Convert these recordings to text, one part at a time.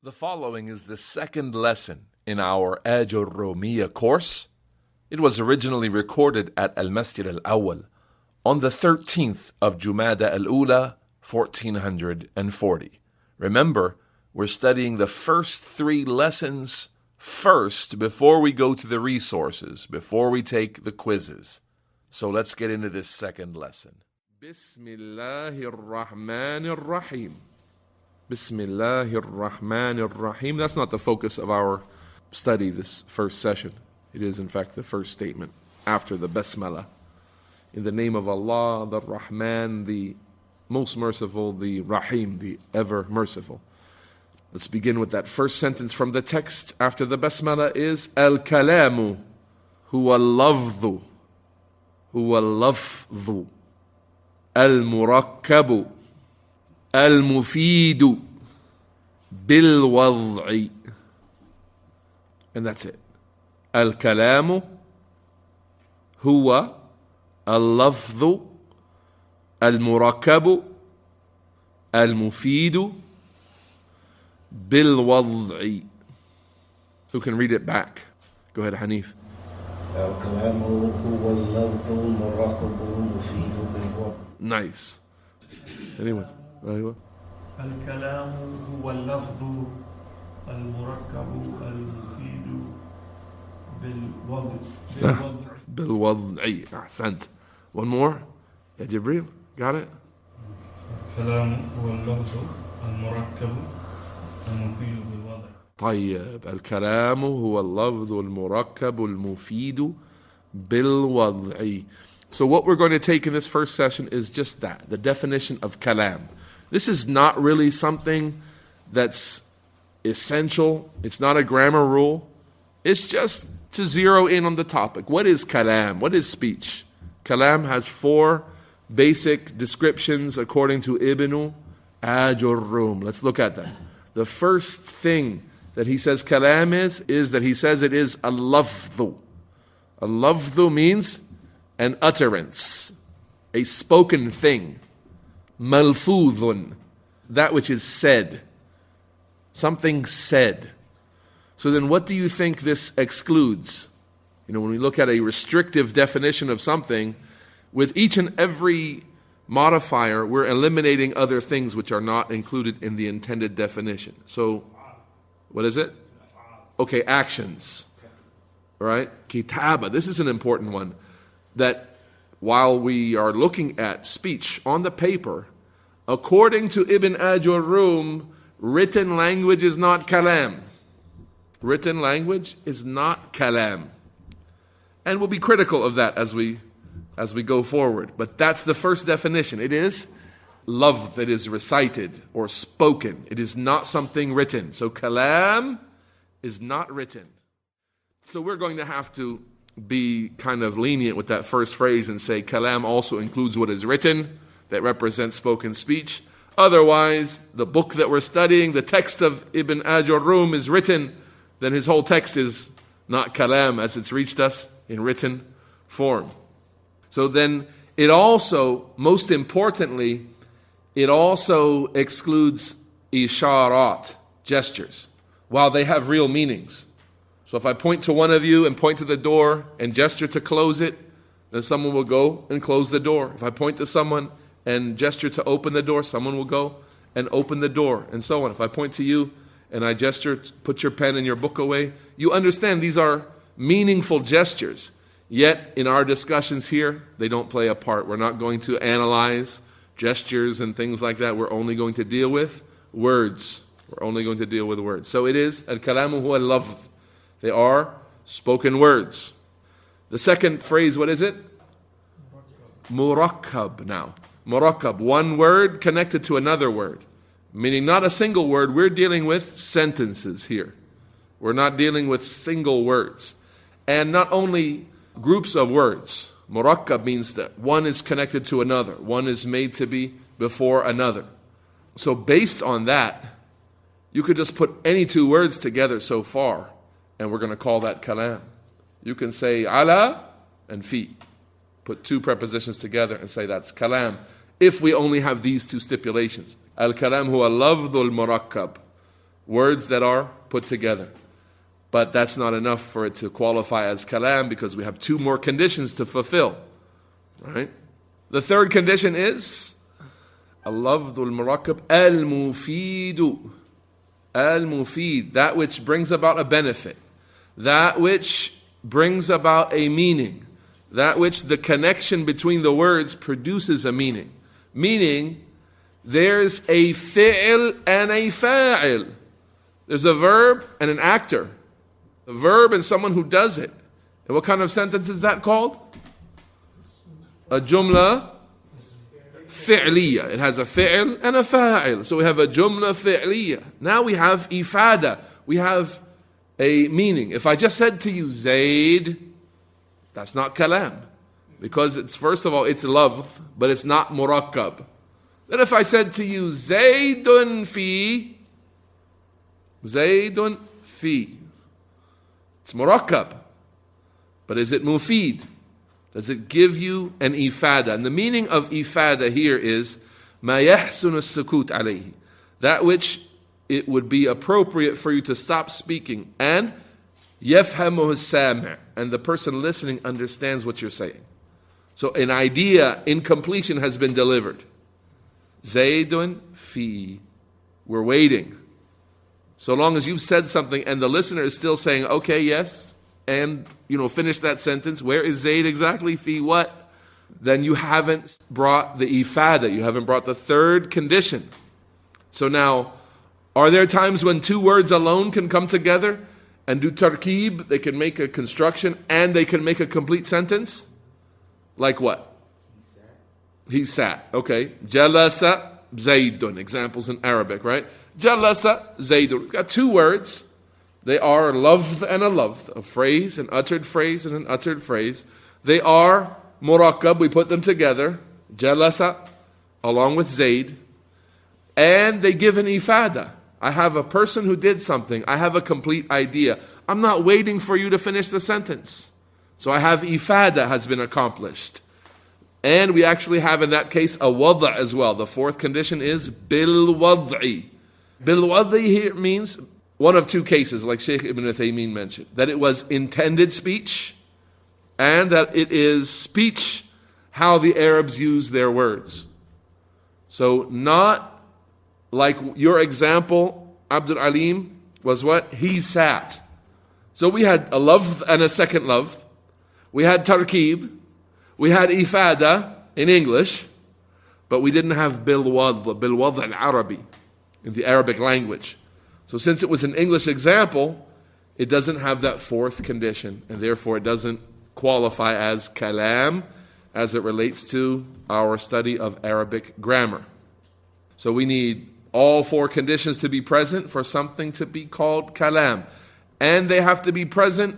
The following is the second lesson in our Aajurroomiyyah course. It was originally recorded at al-Masjid al-Awwal on the 13th of Jumada al-Ula, 1440. Remember, we're studying the first three lessons first before we go to the resources, before we take the quizzes. So let's get into this second lesson. Bismillahir Rahmanir Rahim. Bismillahir Rahmanir Rahim. That's not the focus of our study this first session. It is, in fact, the first statement after the Basmala. In the name of Allah, the Rahman, the most merciful, the Rahim, the ever merciful. Let's begin with that first sentence from the text after the Basmala is Al-Kalamu huwa al-lafdhu huwa al-lafdhu al-murakkabu al-mufidu bil-wad'i. And that's it. Al-kalamu huwa al-lafdhu al-murakkabu al-mufidu bil-wad'i. Who can read it back? Go ahead, Hanif. Al-kalamu huwa al-lafdhu al-murakkabu al-mufidu bil-wad'i. Nice. Anyone? Anyone? الكلام هو اللفظ المركب المفيد بالوضع. أحسنت. One more. Ya Jibreel, got it? الكلام هو اللفظ المركب المفيد بالوضع. طيب. الكلام هو اللفظ المركب المفيد بالوضع. So what we're going to take in this first session is just that, the definition of kalam. This is not really something that's essential. It's not a grammar rule. It's just to zero in on the topic. What is kalam? What is speech? Kalam has four basic descriptions according to Ibn Aajurroomiyyah. Let's look at that. The first thing that he says kalam is that he says it is al-lafdhu. Al-lafdhu means an utterance, a spoken thing. Malfudhun, that which is said. Something said. So then what do you think this excludes? When we look at a restrictive definition of something, with each and every modifier, we're eliminating other things which are not included in the intended definition. So, what is it? Okay, actions. All right? Kitaba, this is an important one. That while we are looking at speech on the paper, according to Ibn Aajurroomiyyah, written language is not kalam. Written language is not kalam. And we'll be critical of that as we go forward. But that's the first definition. It is love that is recited or spoken. It is not something written. So kalam is not written. So we're going to have to be kind of lenient with that first phrase and say kalam also includes what is written, that represents spoken speech. Otherwise, the book that we're studying, the text of Ibn Aajurroomiyyah is written, then his whole text is not kalam as it's reached us in written form. So then it also, most importantly, it also excludes isharat, gestures, while they have real meanings. So if I point to one of you and point to the door and gesture to close it, then someone will go and close the door. If I point to someone and gesture to open the door, someone will go and open the door, and so on. If I point to you and I gesture, put your pen and your book away, you understand these are meaningful gestures. Yet in our discussions here, they don't play a part. We're not going to analyze gestures and things like that. We're only going to deal with words. We're only going to deal with words. So it is al-kalamu huwa al-lafdh. They are spoken words. The second phrase, what is it? Murakkab now. Murakkab, one word connected to another word. Meaning not a single word, we're dealing with sentences here. We're not dealing with single words. And not only groups of words. Murakkab means that one is connected to another. One is made to be before another. So based on that, you could just put any two words together so far, and we're going to call that kalam. You can say ala and fi. Put two prepositions together and say that's kalam. If we only have these two stipulations. Al-kalam huwa al-lafdhu al-murakkab. words that are put together. But that's not enough for it to qualify as kalam because we have two more conditions to fulfill. Right? The third condition is al-lafdhu al-murakkab al-mufidu. Al-mufid, that which brings about a benefit. That which brings about a meaning. That which the connection between the words produces a meaning. Meaning, there's a fi'l and a fa'il. There's a verb and an actor. A verb and someone who does it. And what kind of sentence is that called? A jumla fi'liya. It has a fi'l and a fa'il. So we have a jumla fi'liya. Now we have ifada. We have a meaning. If I just said to you, Zayd, that's not kalam. Because it's, first of all, it's lafz, but it's not murakkab. Then if I said to you, Zaydun fi, it's murakkab. But is it mufid? Does it give you an ifada? And the meaning of ifada here is ma yahsun as-sukut alayhi. That which it would be appropriate for you to stop speaking. And yafhamuhu as-sami'. And the person listening understands what you're saying. So an idea in completion has been delivered. Zaydun fi. We're waiting. So long as you've said something and the listener is still saying, okay, yes, and finish that sentence. Where is Zayd exactly? Fi what? Then you haven't brought the ifada. You haven't brought the third condition. So now, are there times when two words alone can come together and do tarkib? They can make a construction and they can make a complete sentence? Like what? He sat. Okay. Jalasa Zaydun. Examples in Arabic, right? Jalasa Zaydun. We've got two words. They are lafz and a lafz, a phrase, an uttered phrase and an uttered phrase. They are murakkab, we put them together, jalasa, along with Zayd, and they give an ifada. I have a person who did something. I have a complete idea. I'm not waiting for you to finish the sentence. So I have ifada has been accomplished. And we actually have in that case a wada' as well. The fourth condition is bil wad'i. Bil wad'i here means one of two cases, like Shaykh Ibn Uthaymeen mentioned, that it was intended speech and that it is speech how the Arabs use their words. So not like your example, Abdul Alim, was what? He sat. So we had a lafz and a second lafz. We had tarkib. We had ifada in English, but we didn't have bil wad' al-Arabi in the Arabic language. So since it was an English example, it doesn't have that fourth condition, and therefore it doesn't qualify as kalam as it relates to our study of Arabic grammar. So we need all four conditions to be present for something to be called kalam. And they have to be present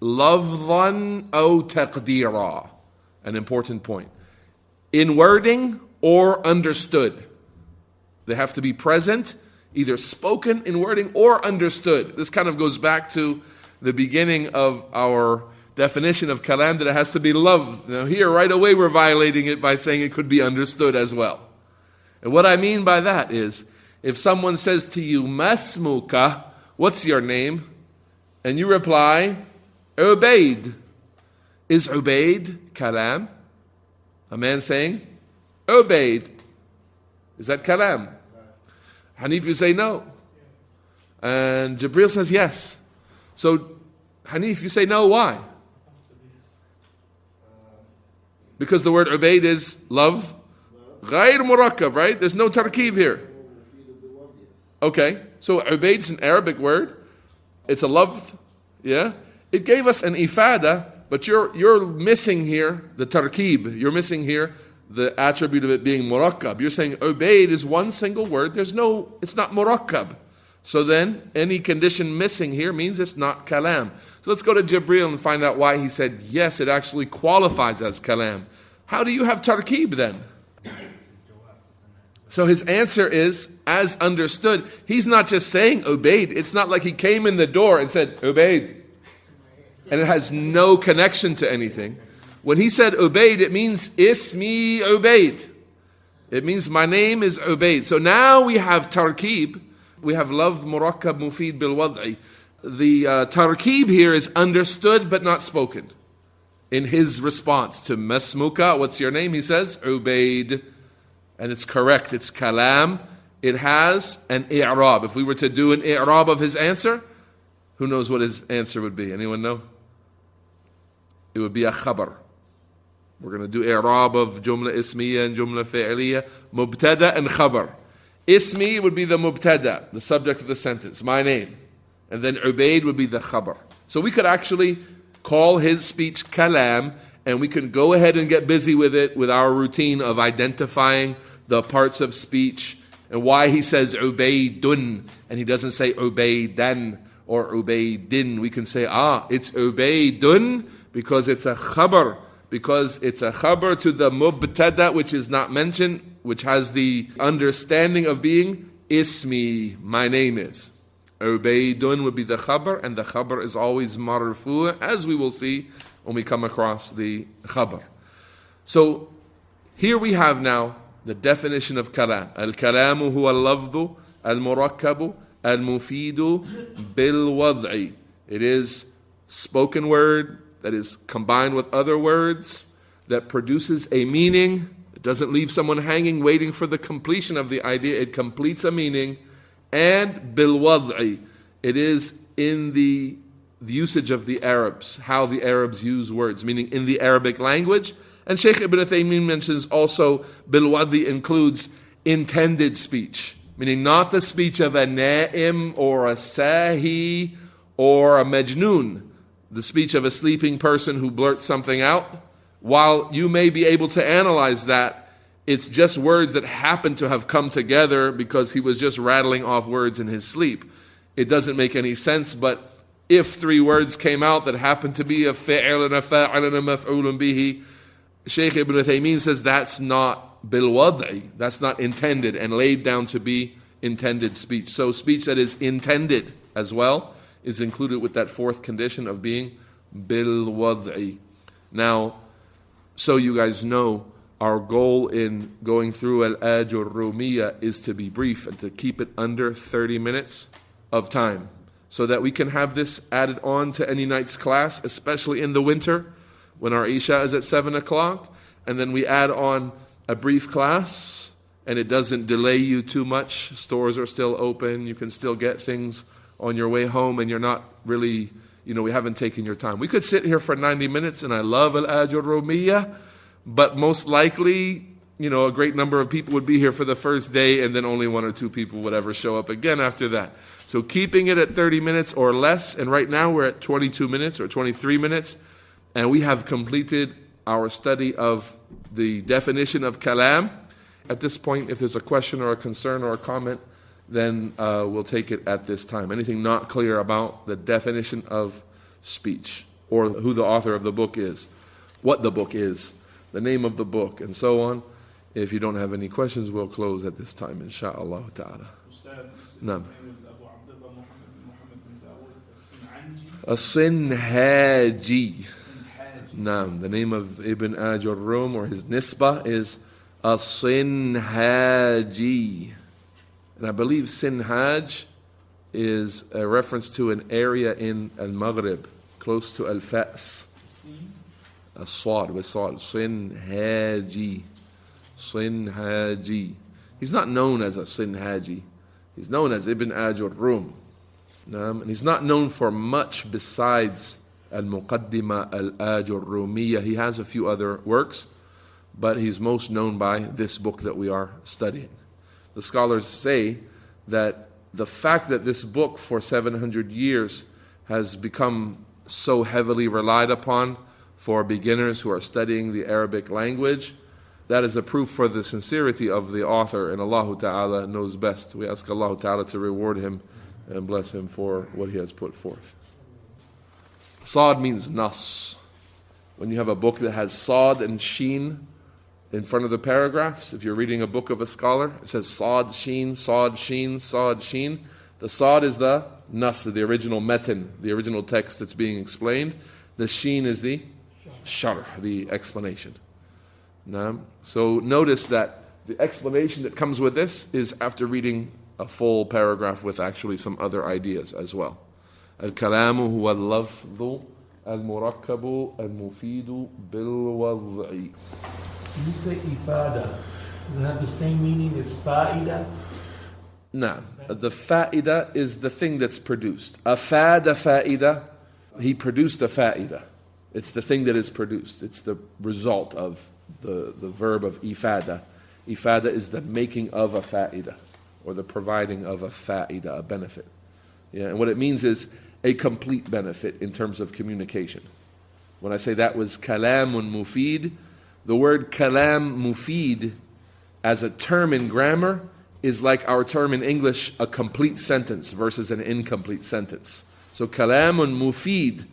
lafzan aw taqdira. An important point. In wording or understood. They have to be present, either spoken in wording or understood. This kind of goes back to the beginning of our definition of kalam, that it has to be lafz. Now here, right away, we're violating it by saying it could be understood as well. And what I mean by that is, if someone says to you, masmuka, what's your name? And you reply, Ubaid. Is Ubaid kalam? A man saying, Ubaid. Is that kalam? Hanif, you say no. And Jibril says yes. So, Hanif, you say no, why? Because the word Ubaid is love. Ghayr murakkab, right? There's no tarkib here. Okay, so Ubaid is an Arabic word. It's a love, yeah? It gave us an ifada, but you're missing here the tarkib. You're missing here the attribute of it being murakkab. You're saying Ubaid is one single word. It's not murakkab. So then, any condition missing here means it's not kalam. So let's go to Jibril and find out why he said, yes, it actually qualifies as kalam. How do you have tarkib then? So his answer is, as understood, he's not just saying Ubaid. It's not like he came in the door and said, Ubaid. And it has no connection to anything. When he said Ubaid, it means Ismi Ubaid. It means my name is Ubaid. So now we have tarkib, We have lafz murakkab mufid bil wad'i. The tarkeeb here is understood but not spoken. In his response to Masmuka, what's your name? He says, Ubaid. And it's correct, it's Kalaam. It has an i'rab. If we were to do an i'rab of his answer, who knows what his answer would be? Anyone know? It would be a khabar. We're going to do i'rab of jumla ismiya and jumla fi'liya, mubtada and khabar. Ismi would be the mubtada, the subject of the sentence, my name. And then Ubaid would be the khabar. So we could actually call his speech Kalaam, and we can go ahead and get busy with it with our routine of identifying the parts of speech and why he says Ubaidun and he doesn't say Ubaidan or Ubaidin. We can say, it's Ubaidun because it's a khabar. Because it's a khabar to the mubtada, which is not mentioned, which has the understanding of being ismi, my name is. Ubaidun would be the khabar, and the khabar is always marfu', as we will see when we come across the khabar. So here we have now the definition of kalam. Al-kalamu huwa al-lafdhu al-murakkabu al-mufidu bil-wad'i. It is spoken word that is combined with other words that produces a meaning. It doesn't leave someone hanging waiting for the completion of the idea. It completes a meaning. And bil-wad'i, it is in the usage of the Arabs, how the Arabs use words, meaning in the Arabic language. And Shaykh Ibn Uthaymeen mentions also bil-wad'i includes intended speech, meaning not the speech of a na'im or a sahi or a majnoon, the speech of a sleeping person who blurts something out. While you may be able to analyze that, it's just words that happen to have come together because he was just rattling off words in his sleep. It doesn't make any sense, but if three words came out that happened to be a fi'il and a fa'il and a maf'ulun bihi, Shaykh Ibn Uthaymeen says that's not bil-wad'i, that's not intended and laid down to be intended speech. So speech that is intended as well is included with that fourth condition of being bil-wad'i. Now, so you guys know, our goal in going through al-Aajurroomiyyah is to be brief and to keep it under 30 minutes of time so that we can have this added on to any night's class, especially in the winter when our Isha is at 7 o'clock, and then we add on a brief class and it doesn't delay you too much. Stores are still open, you can still get things on your way home and you're not really, we haven't taken your time. We could sit here for 90 minutes and I love al-Aajurroomiyyah, but most likely, a great number of people would be here for the first day and then only one or two people would ever show up again after that. So keeping it at 30 minutes or less, and right now we're at 22 minutes or 23 minutes, and we have completed our study of the definition of Kalaam. At this point, if there's a question or a concern or a comment, then we'll take it at this time. Anything not clear about the definition of speech or who the author of the book is, what the book is, the name of the book, and so on. If you don't have any questions, we'll close at this time, insha'Allah ta'ala. Naam. As-Sinhaji. Naam. The name of Ibn Ajurroom, or his nisbah, is As-Sinhaji. And I believe Sinhaj is a reference to an area in al-Maghrib, close to al-Fas. As-Sad, with Sad. Sinhaji. Sinhaji. He's not known as a Sinhaji. He's known as Ibn Ajurroom. And he's not known for much besides al-Muqaddimah al-Aajurroomiyyah. He has a few other works, but he's most known by this book that we are studying. The scholars say that the fact that this book for 700 years has become so heavily relied upon for beginners who are studying the Arabic language, that is a proof for the sincerity of the author, and Allah Ta'ala knows best. We ask Allah Ta'ala to reward him and bless him for what he has put forth. Sad means nas. When you have a book that has sad and sheen in front of the paragraphs, if you're reading a book of a scholar, it says sad, sheen, sad, sheen, sad, sheen. The sad is the nas, the original metin, the original text that's being explained. The sheen is the sharh, the explanation. So notice that the explanation that comes with this is after reading a full paragraph with actually some other ideas as well. Al-Kalamu huwa al-lafdhu al-murakkabu al-mufidu bil-wad'i. You say ifada. Does it have the same meaning as fa'ida? No. The fa'ida is the thing that's produced. Afada fa'ida, he produced a fa'ida. It's the thing that is produced. It's the result of the verb of ifada. Ifada is the making of a fa'ida, or the providing of a fa'ida, a benefit. Yeah, and what it means is a complete benefit in terms of communication. When I say that was kalamun mufid, the word kalam mufid as a term in grammar is like our term in English, a complete sentence versus an incomplete sentence. So kalamun mufid,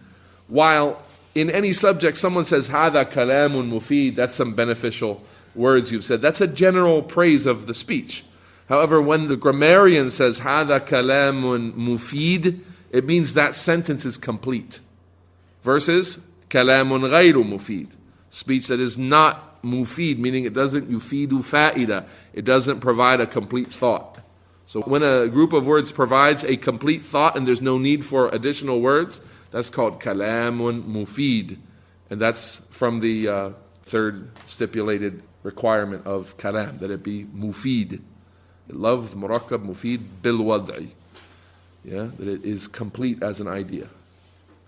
while in any subject someone says, hada kalamun mufid, that's some beneficial words you've said. That's a general praise of the speech. However, when the grammarian says, hada kalamun mufid, it means that sentence is complete. Versus kalamun ghayru mufid, speech that is not mufid, meaning it doesn't yufidu fa'ida, it doesn't provide a complete thought. So when a group of words provides a complete thought and there's no need for additional words, that's called kalamun mufid. And that's from the third stipulated requirement of kalam, that it be mufid. Lafz, murakkab, mufid, bil wad'i. Yeah, that it is complete as an idea.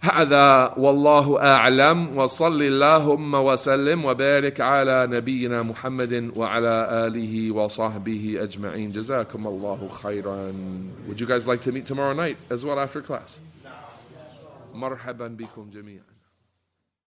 هذا والله أعلم وصل اللهم وسلم وبارك على نبينا محمد وعلى آله وصحبه أجمعين. جزاكم الله خيرا. Would you guys like to meet tomorrow night as well after class? مرحبا بكم جميعا.